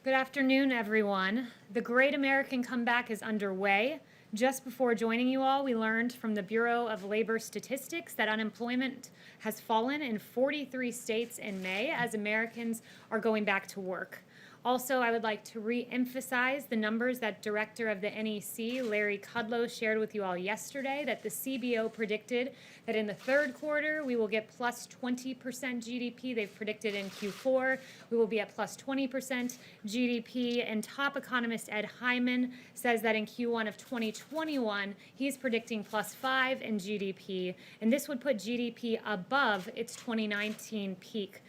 Good afternoon, everyone. The Great American Comeback is underway. Just before joining you all, we learned from the Bureau of Labor Statistics that unemployment has fallen in 43 states in May as Americans are going back to work. Also, I would like to re-emphasize the numbers that Director of the NEC, Larry Kudlow, shared with you all yesterday, that the CBO predicted that in the third quarter we will get plus 20% GDP. They've predicted in Q4 we will be at plus 20% GDP. And top economist Ed Hyman says that in Q1 of 2021, he's predicting plus 5 in GDP. And this would put GDP above its 2019 peak.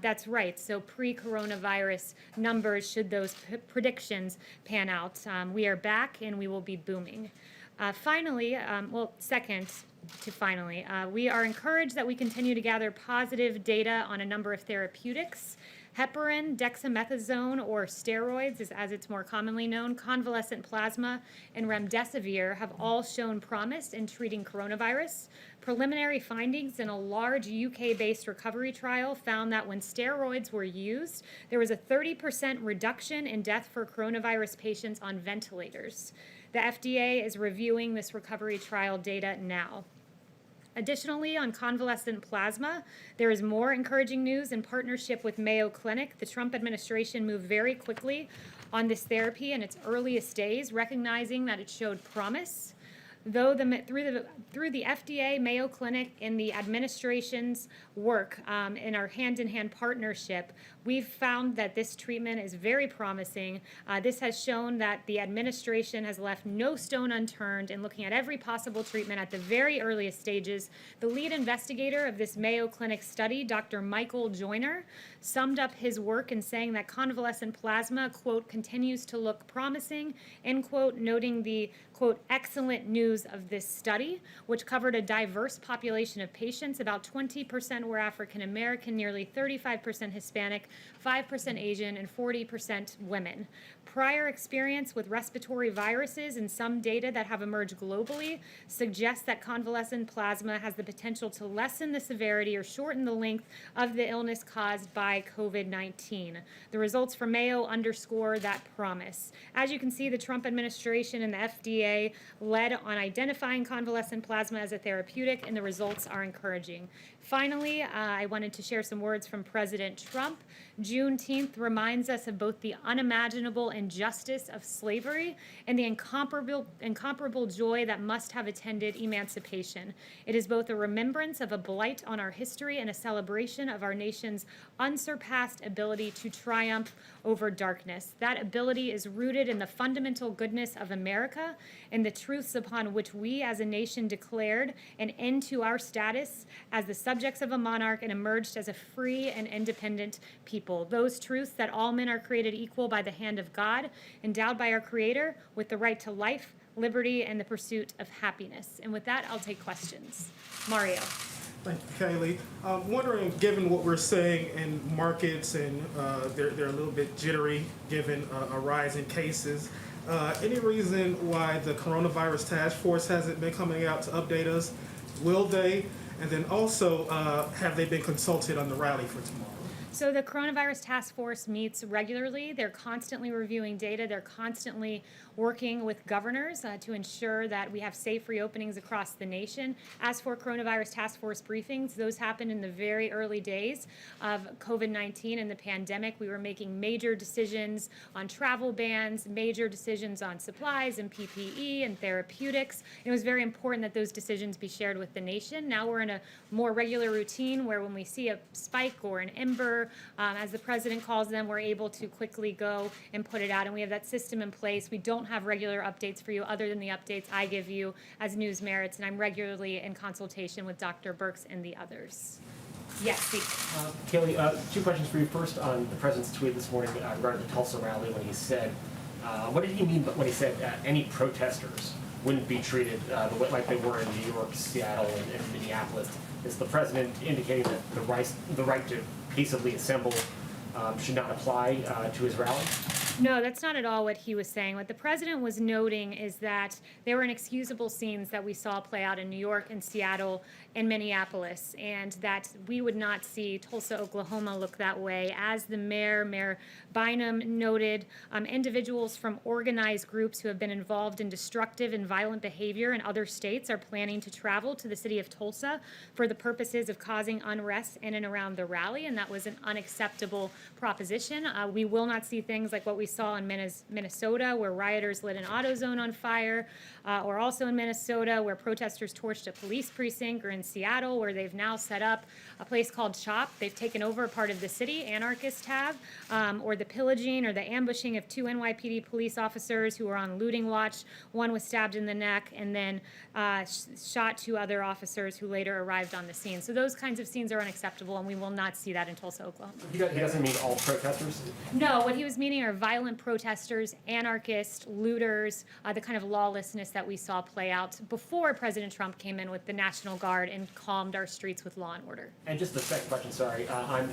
That's right, so pre-coronavirus numbers should those predictions pan out. We are back and we will be booming. Finally, we are encouraged that we continue to gather positive data on a number of therapeutics. Heparin, dexamethasone, or steroids, as it's more commonly known, convalescent plasma, and remdesivir have all shown promise in treating coronavirus. Preliminary findings in a large UK-based recovery trial found that when steroids were used, there was a 30% reduction in death for coronavirus patients on ventilators. The FDA is reviewing this recovery trial data now. Additionally, on convalescent plasma, there is more encouraging news in partnership with Mayo Clinic. The Trump administration moved very quickly on this therapy in its earliest days, recognizing that it showed promise. Though through the FDA, Mayo Clinic, and the administration's work in our hand-in-hand partnership, we've found that this treatment is very promising. This has shown that the administration has left no stone unturned in looking at every possible treatment at the very earliest stages. The lead investigator of this Mayo Clinic study, Dr. Michael Joyner, summed up his work in saying that convalescent plasma, quote, continues to look promising, end quote, noting the, quote, excellent news of this study, which covered a diverse population of patients. About 20% were African American, nearly 35% Hispanic, 5% Asian, and 40% women. Prior experience with respiratory viruses and some data that have emerged globally suggests that convalescent plasma has the potential to lessen the severity or shorten the length of the illness caused by COVID-19. The results from Mayo underscore that promise. As you can see, the Trump administration and the FDA led on identifying convalescent plasma as a therapeutic, and the results are encouraging. Finally, I wanted to share some words from President Trump. Juneteenth reminds us of both the unimaginable injustice of slavery and the incomparable joy that must have attended emancipation. It is both a remembrance of a blight on our history and a celebration of our nation's unsurpassed ability to triumph over darkness. That ability is rooted in the fundamental goodness of America and the truths upon which we as a nation declared an end to our status as the subjects of a monarch and emerged as a free and independent people. Those truths that all men are created equal by the hand of God, endowed by our Creator with the right to life, liberty, and the pursuit of happiness. And with that, I'll take questions. Mario. Thank you, Kayleigh. I'm wondering, given what we're seeing in markets and they're a little bit jittery given a rise in cases, any reason why the coronavirus task force hasn't been coming out to update us? Will they? And then also, have they been consulted on the rally for tomorrow? So the coronavirus task force meets regularly. They're constantly reviewing data. They're constantly working with governors to ensure that we have safe reopenings across the nation. As for coronavirus task force briefings, those happened in the very early days of COVID-19 and the pandemic. We were making major decisions on travel bans, major decisions on supplies and PPE and therapeutics. It was very important that those decisions be shared with the nation. Now we're in a more regular routine where when we see a spike or an ember, as the president calls them, we're able to quickly go and put it out, and we have that system in place. We don't have regular updates for you other than the updates I give you as news merits, and I'm regularly in consultation with Dr. Birx and the others. Yes, Steve. Kayleigh, two questions for you. First, on the president's tweet this morning regarding the Tulsa rally, when he said, what did he mean when he said any protesters wouldn't be treated like they were in New York, Seattle, and Minneapolis? Is the president indicating that the right to peaceably assemble should not apply to his rally? No, that's not at all what he was saying. What the president was noting is that there were inexcusable scenes that we saw play out in New York and Seattle and Minneapolis, and that we would not see Tulsa, Oklahoma look that way. As the Mayor Bynum noted, individuals from organized groups who have been involved in destructive and violent behavior in other states are planning to travel to the city of Tulsa for the purposes of causing unrest in and around the rally, and that was an unacceptable proposition. We will not see things like what we saw in Minnesota, where rioters lit an AutoZone on fire, or also in Minnesota, where protesters torched a police precinct, or in Seattle, where they've now set up a place called CHOP. They've taken over a part of the city, anarchists have, or the pillaging or the ambushing of 2 NYPD police officers who were on looting watch. One was stabbed in the neck and then shot 2 other officers who later arrived on the scene. So those kinds of scenes are unacceptable, and we will not see that in Tulsa, Oklahoma. He doesn't mean all protesters? No, what he was meaning are violent protesters, anarchists, looters, the kind of lawlessness that we saw play out before President Trump came in with the National Guard and calmed our streets with law and order. And just the second question, sorry, on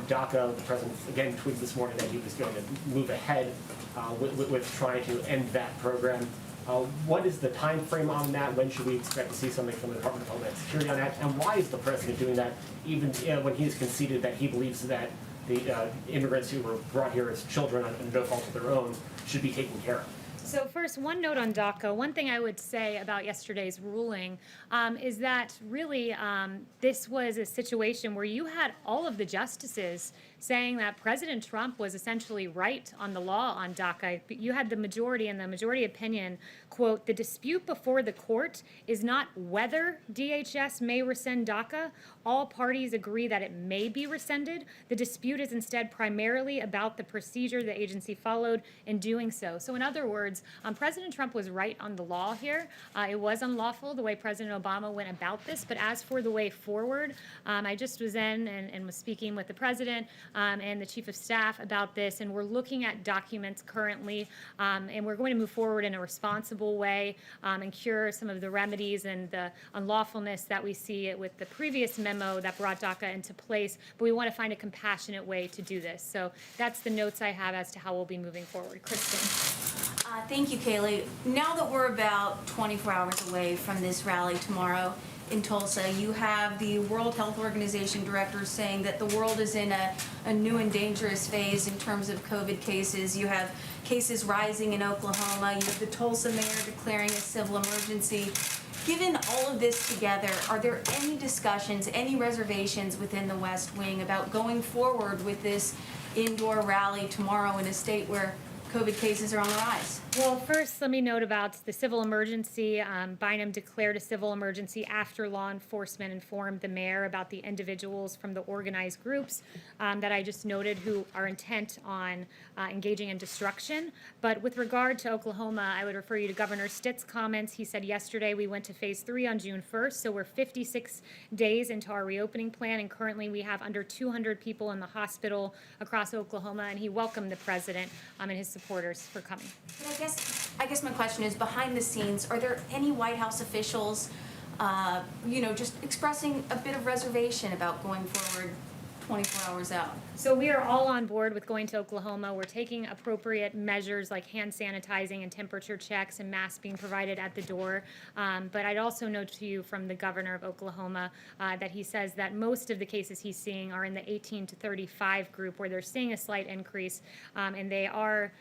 DACA, the president again tweeted this morning that he was going to move ahead with trying to end that program. What is the time frame on that? When should we expect to see something from the Department of Homeland Security on that? And why is the president doing that, even when he has conceded that he believes that the immigrants who were brought here as children on no fault of their own should be taken care of? So first, one note on DACA. One thing I would say about yesterday's ruling is that really this was a situation where you had all of the justices saying that President Trump was essentially right on the law on DACA. You had the majority, and the majority opinion, quote, "The dispute before the court is not whether DHS may rescind DACA. All parties agree that it may be rescinded. The dispute is instead primarily about the procedure the agency followed in doing so." So in other words, President Trump was right on the law here. It was unlawful the way President Obama went about this, but as for the way forward, I just was in and was speaking with the president and the chief of staff about this, and we're looking at documents currently, and we're going to move forward in a responsible way and cure some of the remedies and the unlawfulness that we see with the previous memo that brought DACA into place, but we want to find a compassionate way to do this. So that's the notes I have as to how we'll be moving forward. Kristen. Thank you, Kayleigh. Now that we're about 24 hours away from this rally tomorrow in Tulsa, you have the World Health Organization director saying that the world is in a new and dangerous phase in terms of COVID cases. You have cases rising in Oklahoma. You have the Tulsa mayor declaring a civil emergency. Given all of this together, are there any discussions, any reservations within the West Wing about going forward with this indoor rally tomorrow in a state where COVID cases are on the rise? Well, first, let me note about the civil emergency. Bynum declared a civil emergency after law enforcement informed the mayor about the individuals from the organized groups that I just noted who are intent on engaging in destruction. But with regard to Oklahoma, I would refer you to Governor Stitt's comments. He said yesterday we went to phase 3 on June 1st, so we're 56 days into our reopening plan, and currently we have under 200 people in the hospital across Oklahoma, and he welcomed the president and his supporters for coming. But I guess my question is, behind the scenes, are there any White House officials, just expressing a bit of reservation about going forward 24 hours out? So we are all on board with going to Oklahoma. We're taking appropriate measures like hand sanitizing and temperature checks and masks being provided at the door. But I'd also note to you from the governor of Oklahoma that he says that most of the cases he's seeing are in the 18 to 35 group, where they're seeing a slight increase, and they are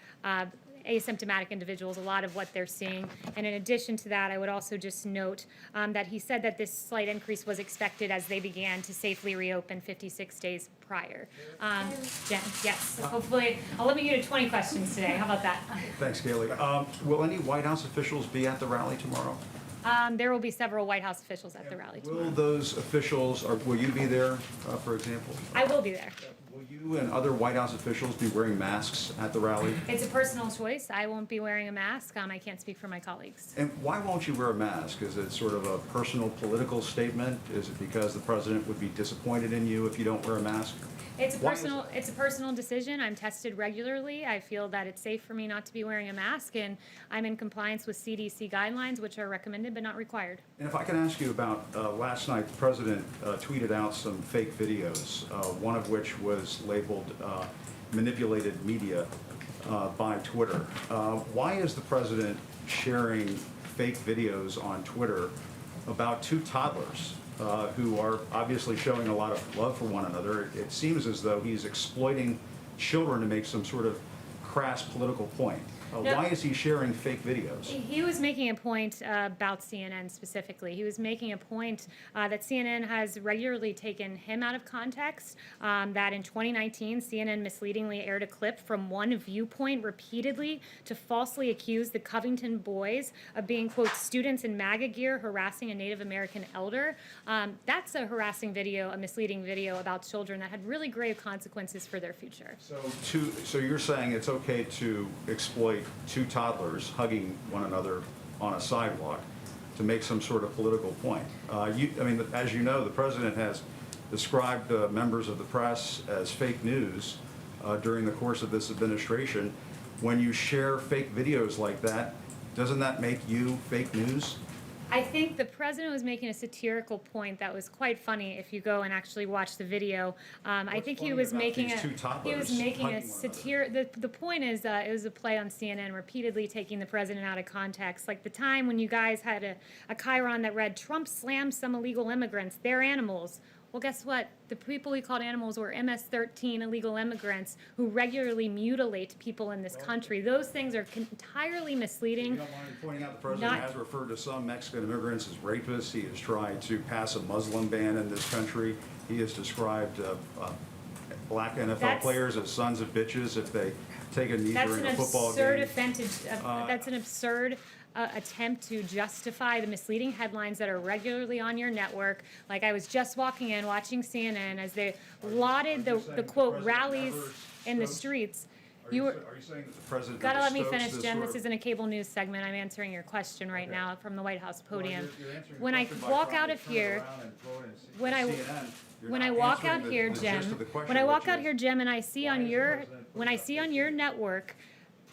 asymptomatic individuals, a lot of what they're seeing. And in addition to that, I would also just note that he said that this slight increase was expected as they began to safely reopen 56 days prior. Jen, yes, so hopefully I'll limit you to 20 questions today. How about that? Thanks, Kayleigh. Will any White House officials be at the rally tomorrow? There will be several White House officials at the rally tomorrow. Will those officials, or will you be there, for example? I will be there. Will you and other White House officials be wearing masks at the rally? It's a personal choice. I won't be wearing a mask. I can't speak for my colleagues. And why won't you wear a mask? Is it sort of a personal political statement? Is it because the president would be disappointed in you if you don't wear a mask? It's a Why is personal decision. I'm tested regularly. I feel that it's safe for me not to be wearing a mask, and I'm in compliance with CDC guidelines, which are recommended but not required. And if I can ask you about last night, the president tweeted out some fake videos, one of which was labeled manipulated media. by Twitter. Why is the president sharing fake videos on Twitter about two toddlers who are obviously showing a lot of love for one another? It seems as though he's exploiting children to make some sort of crass political point. No. Why is he sharing fake videos? He was making a point about CNN specifically. He was making a point that CNN has regularly taken him out of context, that in 2019, CNN misleadingly aired a clip from one viewpoint repeatedly to falsely accuse the Covington boys of being, quote, students in MAGA gear harassing a Native American elder. That's a harassing video, a misleading video about children that had really grave consequences for their future. So you're saying it's okay to exploit two toddlers hugging one another on a sidewalk to make some sort of political point? As you know, the president has described members of the press as fake news during the course of this administration. When you share fake videos like that, doesn't that make you fake news? I think the president was making a satirical point that was quite funny if you go and actually watch the video. I think he funny was about making these a two toddlers he was making hugging a one satire. The point is it was a play on CNN repeatedly taking the president out of context. Like the time when you guys had a chyron that read Trump slammed some illegal immigrants. They're animals. Well, guess what? The people we called animals were MS-13 illegal immigrants who regularly mutilate people in this country. Those things are entirely misleading. You don't mind pointing out the president has referred to some Mexican immigrants as rapists. He has tried to pass a Muslim ban in this country. He has described black NFL players as sons of bitches if they take a knee during a football game. That's an absurd attempt to justify the misleading headlines that are regularly on your network. Like I was just walking in, watching CNN as they lauded the quote rallies in the streets. Are you saying that the president Gotta let me stokes finish, this Jim. sort This of- isn't a cable news segment. I'm answering your question right now from the White House podium. You're answering the When I question by walk trying out to of turn it here, around and throw it in when I- CNN. You're when not I walk answering out the here, gist Jim, of the question, when I walk which out is, here, Jim, and I see why on is the your president when I putting see out on fake your videos? network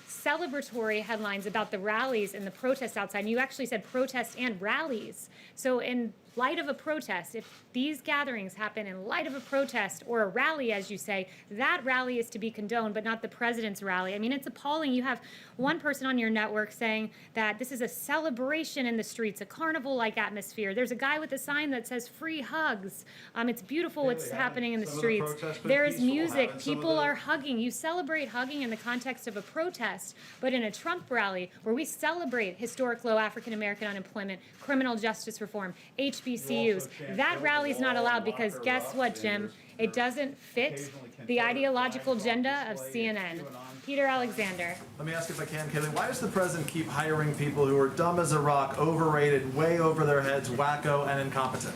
celebratory headlines about the rallies and the protests outside, and you actually said protests and rallies. So in light of a protest, if these gatherings happen in light of a protest or a rally, as you say, that rally is to be condoned, but not the president's rally. I mean, it's appalling. You have one person on your network saying that this is a celebration in the streets, a carnival-like atmosphere. There's a guy with a sign that says free hugs. It's beautiful what's Kayleigh, happening in the some of the streets. protests been There's peaceful? music. Haven't some of People the- are hugging. You celebrate hugging in the context of a protest, but in a Trump rally where we celebrate historic low African American unemployment, criminal justice reform, HBCUs, chant that "Build the rally's not wall, allowed lock because her guess up," what, and Jim? there's- It doesn't fit occasionally the Confederate ideological flags on agenda of display and CNN. QAnon. Peter Alexander. Let me ask if I can, Kayleigh, why does the president keep hiring people who are dumb as a rock, overrated, way over their heads, wacko, and incompetent?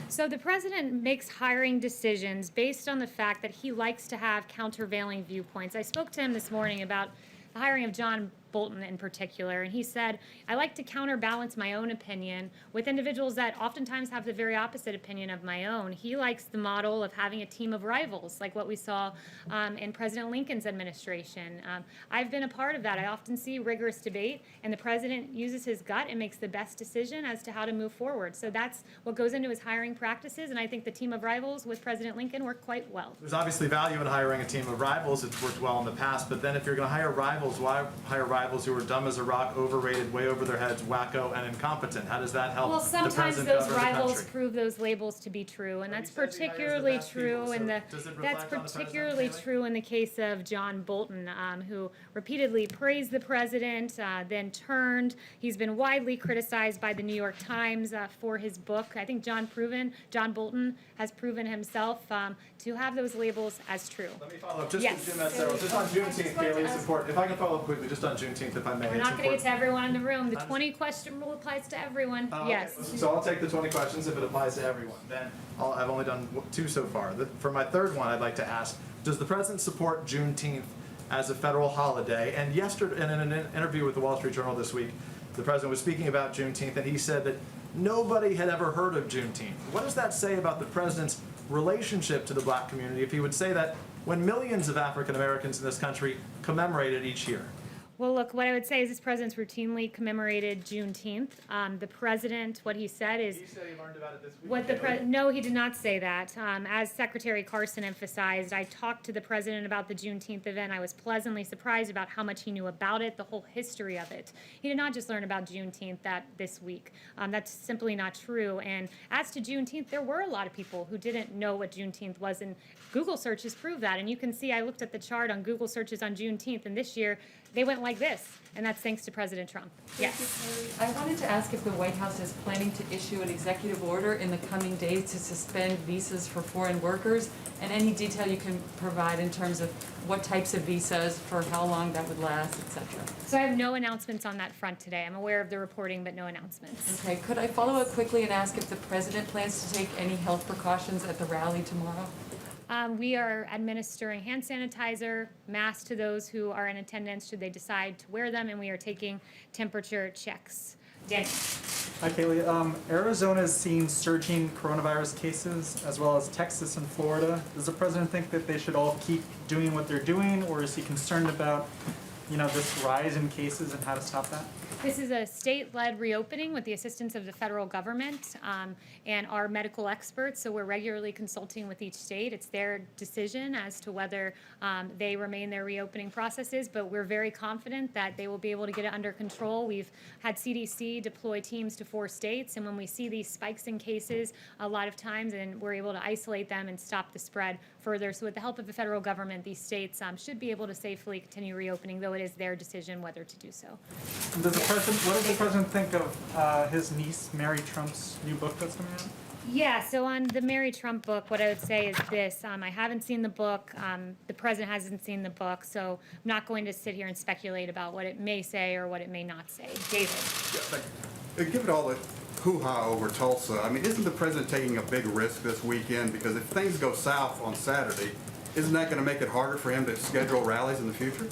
So the president makes hiring decisions based on the fact that he likes to have countervailing viewpoints. I spoke to him this morning about the hiring of John Bolton in particular, and he said, I like to counterbalance my own opinion with individuals that oftentimes have the very opposite opinion of my own. He likes the model of having a team of rivals, like what we saw in President Lincoln's administration. I've been a part of that. I often see rigorous debate, and the president uses his gut and makes the best decision as to how to move forward. So that's what goes into his hiring practices, and I think the team of rivals with President Lincoln worked quite well. There's obviously value in hiring a team of rivals. It's worked well in the past, but then if you're going to hire rivals, why hire rivals who are dumb as a rock, overrated, way over their heads, wacko, and incompetent? How does that help Well, the sometimes president those govern the rivals country? prove those labels to be true, and But that's he says he hires the particularly best people, true so in the does it reflect that's on the president, particularly Kayleigh? true in the case of John Bolton, who repeatedly praised the president, then turned. He's been widely criticized by the New York Times for his book. I think John Bolton has proven himself to have those labels as true. Let me follow up. Just Yes. to Jim, that's just on Juneteenth, Kayleigh, it's important. If I can follow up quickly, just on Juneteenth, if I may. We're it's not going to get important. to everyone in the room. The 20-question rule applies to everyone. Okay. Yes. So I'll take the 20 questions if it applies to everyone. Then I've only done 2 so far. For my third one, I'd like to ask, does the president support Juneteenth as a federal holiday? And yesterday, in an interview with the Wall Street Journal this week, the president was speaking about Juneteenth, and he said that nobody had ever heard of Juneteenth. What does that say about the president's relationship to the black community if he would say that when millions of African Americans in this country commemorate it each year? Well, look, what I would say is this president's routinely commemorated Juneteenth. The president, what he said is. You say you learned about it this week. What the no, he did not say that. As Secretary Carson emphasized, I talked to the president about the Juneteenth event. I was pleasantly surprised about how much he knew about it, the whole history of it. He did not just learn about Juneteenth this week. That's simply not true. And as to Juneteenth, there were a lot of people who didn't know what Juneteenth was, and Google searches prove that. And you can see, I looked at the chart on Google searches on Juneteenth, and this year they went like this, and that's thanks to President Trump. Yes. I wanted to ask if the White House is planning to issue an executive order in the coming days to suspend visas for foreign workers, and any detail you can provide in terms of what types of visas, for how long that would last, etc. So I have no announcements on that front today. I'm aware of the reporting, but no announcements. Okay, could I follow up quickly and ask if the president plans to take any health precautions at the rally tomorrow? We are administering hand sanitizer, masks to those who are in attendance should they decide to wear them, and we are taking temperature checks. Daniel. Hi, Kayleigh. Arizona's seen surging coronavirus cases, as well as Texas and Florida. Does the president think that they should all keep doing what they're doing, or is he concerned about, this rise in cases and how to stop that? This is a state-led reopening with the assistance of the federal government and our medical experts, so we're regularly consulting with each state. It's their decision as to whether they remain their reopening processes, but we're very confident that they will be able to get it under control. We've had CDC deploy teams to 4 states, and when we see these spikes in cases a lot of times, and we're able to isolate them and stop the spread further. So with the help of the federal government, these states should be able to safely continue reopening, though it is their decision whether to do so. What does the president think of his niece, Mary Trump's new book that's coming out? Yeah, so on the Mary Trump book, what I would say is this. I haven't seen the book. The president hasn't seen the book, so I'm not going to sit here and speculate about what it may say or what it may not say. David. Given all the hoo-ha over Tulsa, isn't the president taking a big risk this weekend? Because if things go south on Saturday, isn't that going to make it harder for him to schedule rallies in the future?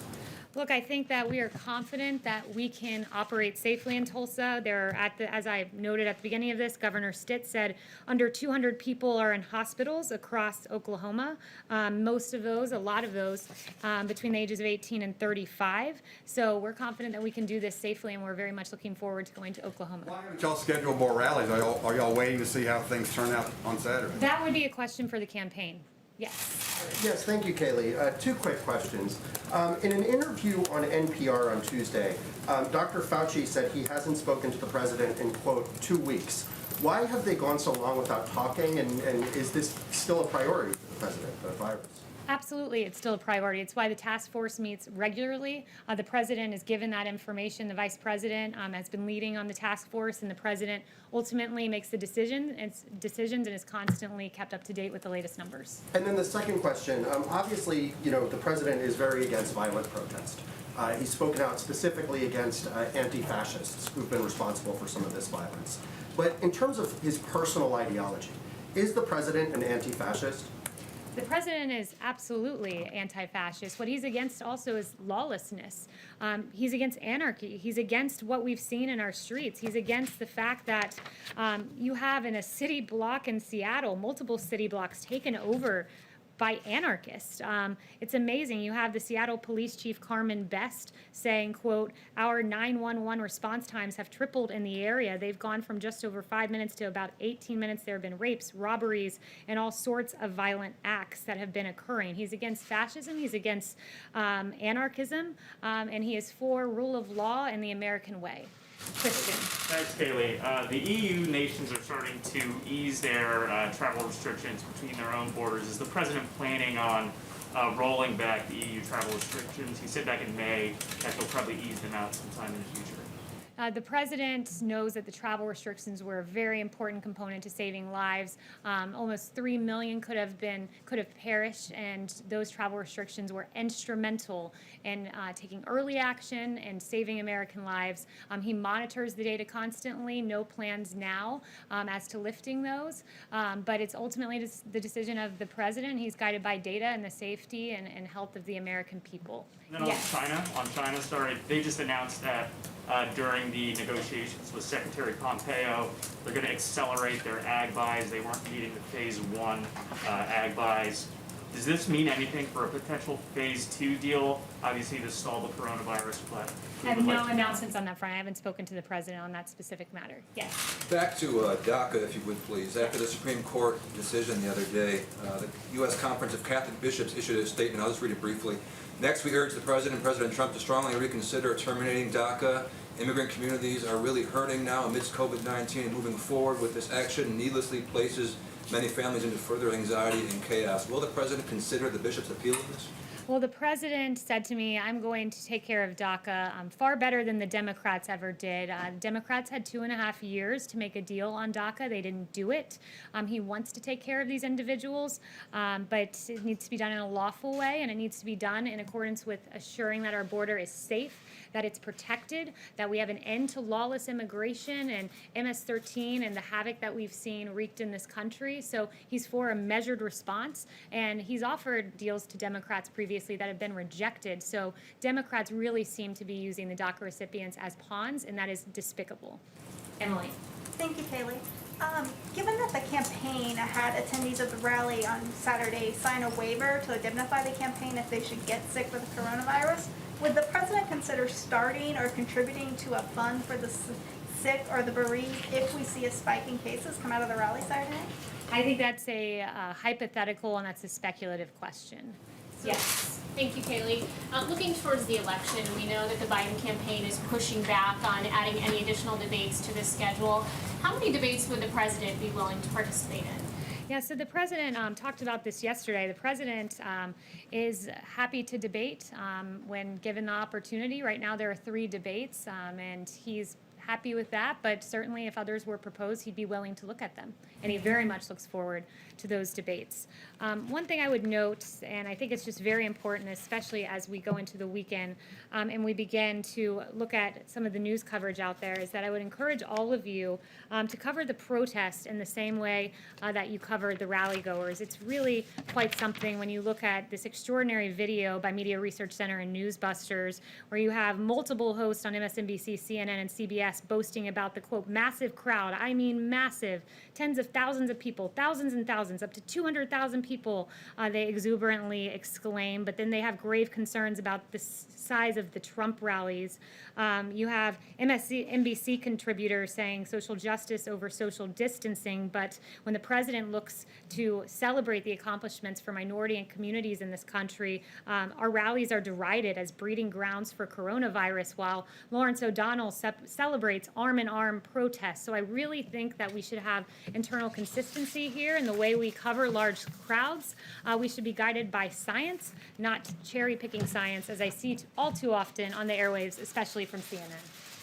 Look, I think that we are confident that we can operate safely in Tulsa. As I noted at the beginning of this, Governor Stitt said under 200 people are in hospitals across Oklahoma. Most of those, a lot of those, between the ages of 18 and 35. So we're confident that we can do this safely, and we're very much looking forward to going to Oklahoma. Why haven't y'all scheduled more rallies? Are y'all waiting to see how things turn out on Saturday? That would be a question for the campaign. Yes. Yes, thank you, Kayleigh. 2 quick questions. In an interview on NPR on Tuesday, Dr. Fauci said he hasn't spoken to the president in, quote, 2 weeks. Why have they gone so long without talking, and is this still a priority for the president, the virus? Absolutely, it's still a priority. It's why the task force meets regularly. The president is given that information. The vice president has been leading on the task force, and the president ultimately makes the decisions and is constantly kept up to date with the latest numbers. And then the second question, obviously, the president is very against violent protest. He's spoken out specifically against anti-fascists who've been responsible for some of this violence. But in terms of his personal ideology, is the president an anti-fascist? The president is absolutely anti-fascist. What he's against also is lawlessness. He's against anarchy. He's against what we've seen in our streets. He's against the fact that you have in a city block in Seattle, multiple city blocks taken over by anarchists. It's amazing. You have the Seattle Police Chief Carmen Best saying, quote, our 911 response times have tripled in the area. They've gone from just over 5 minutes to about 18 minutes. There have been rapes, robberies, and all sorts of violent acts that have been occurring. He's against fascism. He's against anarchism. And he is for rule of law and the American way. Christian. Thanks, Kayleigh. The EU nations are starting to ease their travel restrictions between their own borders. Is the president planning on rolling back the EU travel restrictions? He said back in May that he'll probably ease them out sometime in the future. The president knows that the travel restrictions were a very important component to saving lives. Almost 3 million could have perished, and those travel restrictions were instrumental in taking early action and saving American lives. He monitors the data constantly. No plans now as to lifting those, but it's ultimately the decision of the president. He's guided by data and the safety and health of the American people. And then on China, they just announced that during the negotiations with Secretary Pompeo, they're going to accelerate their ag buys. They weren't meeting the phase 1 ag buys. Does this mean anything for a potential phase 2 deal? Obviously, to stall the coronavirus, but I have no announcements on that front. I haven't spoken to the president on that specific matter. Yes. Back to DACA, if you would please. After the Supreme Court decision the other day, the U.S. Conference of Catholic Bishops issued a statement. I'll just read it briefly. Next, we urge the President, President Trump, to strongly reconsider terminating DACA. Immigrant communities are really hurting now amidst COVID-19, and moving forward with this action needlessly places many families into further anxiety and chaos. Will the President consider the bishop's appeal in this? Well, the president said to me, I'm going to take care of DACA far better than the Democrats ever did. Democrats had 2.5 years to make a deal on DACA. They didn't do it. He wants to take care of these individuals, but it needs to be done in a lawful way, and it needs to be done in accordance with assuring that our border is safe, that it's protected, that we have an end to lawless immigration and MS-13 and the havoc that we've seen wreaked in this country. So he's for a measured response, and he's offered deals to Democrats previously that have been rejected. So Democrats really seem to be using the DACA recipients as pawns, and that is despicable. Emily. Thank you, Kayleigh. Given that the campaign had attendees of the rally on Saturday sign a waiver to indemnify the campaign if they should get sick with the coronavirus, would the president consider starting or contributing to a fund for the sick or the bereaved if we see a spike in cases come out of the rally Saturday night? I think that's a hypothetical, and that's a speculative question. Yes, thank you, Kayleigh. Looking towards the election, we know that the Biden campaign is pushing back on adding any additional debates to the schedule. How many debates would the president be willing to participate in? Yeah, so the president talked about this yesterday. The president is happy to debate when given the opportunity. Right now there are 3 debates, and he's happy with that, but certainly if others were proposed, he'd be willing to look at them. And he very much looks forward to those debates. One thing I would note, and I think it's just very important, especially as we go into the weekend and we begin to look at some of the news coverage out there, is that I would encourage all of you to cover the protest in the same way that you covered the rally goers. It's really quite something when you look at this extraordinary video by Media Research Center and Newsbusters, where you have multiple hosts on MSNBC, CNN, and CBS boasting about the, quote, massive crowd. I mean massive. Tens of thousands of people, thousands and thousands, up to 200,000 people, they exuberantly exclaim. But then they have grave concerns about the size of the Trump rallies. You have MSNBC contributors saying social justice over social distancing, but when the president looks to celebrate the accomplishments for minority and communities in this country, our rallies are derided as breeding grounds for coronavirus, while Lawrence O'Donnell celebrates arm-in-arm protests. So I really think that we should have internal consistency here in the way we cover large crowds. We should be guided by science, not cherry-picking science, as I see all too often on the airwaves, especially from CNN.